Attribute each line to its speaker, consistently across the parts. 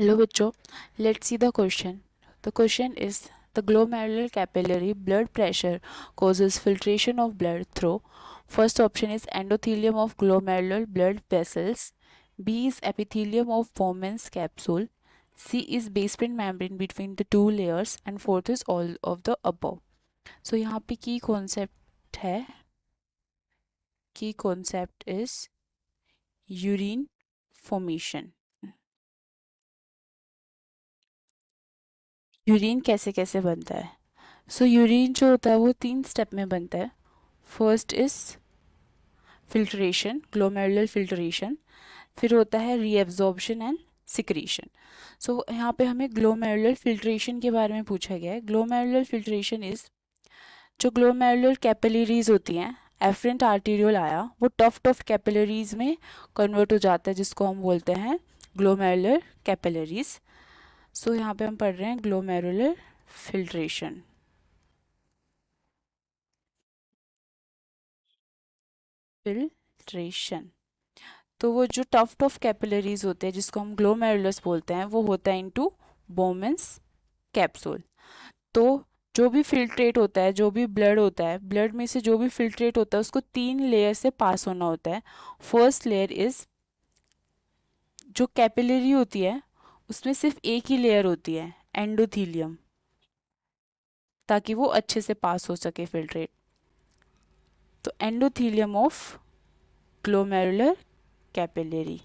Speaker 1: Hello bachcho, let's see the question. The question is the glomerular capillary blood pressure causes filtration of blood through. First option is endothelium of glomerular blood vessels. B is epithelium of Bowman's capsule. C is basement membrane between the two layers and fourth is all of the above. So यहाँ पे key concept is urine formation. Urine कैसे कैसे बनता है? सो urine जो होता है वो 3 स्टेप में बनता है. First is filtration, glomerular filtration. फिर होता है रीएब्जॉर्प्शन एंड सिक्रीशन. सो यहाँ पे हमें ग्लोमेरुलर फिल्ट्रेशन के बारे में पूछा गया है. ग्लोमेरुलर फिल्ट्रेशन इज जो ग्लोमेरुलर कैपिलरीज होती हैं, एफरेंट आर्टीरियल आया वो टफ कैपिलरीज में कन्वर्ट हो जाता है जिसको हम बोलते हैं ग्लोमेरुलर कैपिलरीज. सो यहाँ पे हम पढ़ रहे हैं ग्लोमेरुलर फिल्ट्रेशन. फिल्ट्रेशन तो वो जो टफ कैपिलरीज होते हैं जिसको हम ग्लोमेरुलस बोलते हैं वो होता है इनटू बोमेंस कैप्सूल. तो जो भी फिल्ट्रेट होता है, जो भी ब्लड होता है, ब्लड में से जो भी फिल्ट्रेट होता है उसको 3 लेयर से पास होना होता है. फर्स्ट लेयर इज जो कैपिलरी होती है उसमें सिर्फ एक ही लेयर होती है, एंडोथीलियम, ताकि वो अच्छे से पास हो सके फिल्ट्रेट. तो endothelium of glomerular capillary,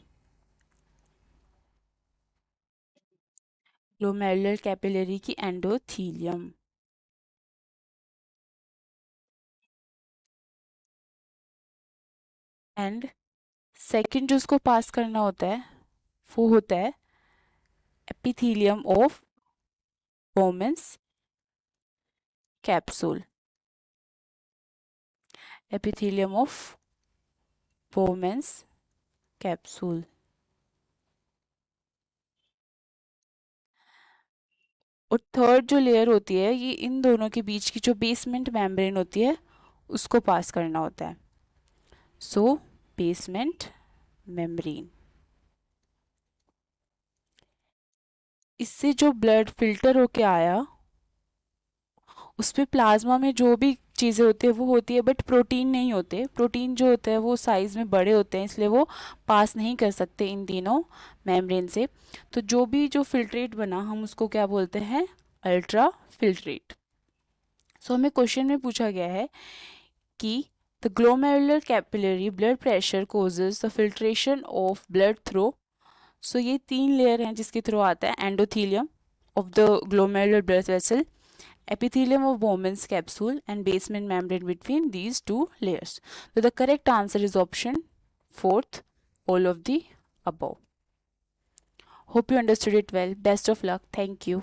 Speaker 1: glomerular capillary की एंडोथीलियम. एंड सेकंड जो उसको पास करना होता है वो होता है epithelium of बोमेंस capsule. Epithelium of बोमेंस capsule. और थर्ड जो लेयर होती है ये इन दोनों के बीच की जो बेसमेंट मेम्ब्रेन होती है उसको पास करना होता है. सो बेसमेंट मेम्ब्रेन. इससे जो ब्लड फिल्टर होके आया उसपे प्लाज्मा में जो भी चीज़ें होती है वो होती है, बट प्रोटीन नहीं होते. प्रोटीन जो होते हैं वो साइज़ में बड़े होते हैं इसलिए वो पास नहीं कर सकते इन तीनों मेम्ब्रेन से. तो जो फिल्ट्रेट बना हम उसको क्या बोलते हैं? Ultra filtrate. सो हमें क्वेश्चन में पूछा गया है कि the glomerular capillary blood pressure causes the filtration of blood through. So ये 3 लेयर हैं जिसके थ्रू आता है. Endothelium of the glomerular blood vessel, epithelium of Bowman's capsule and basement membrane between these two layers. So the correct answer is option 4th, all of the above. Hope you understood it well. Best of luck. Thank you.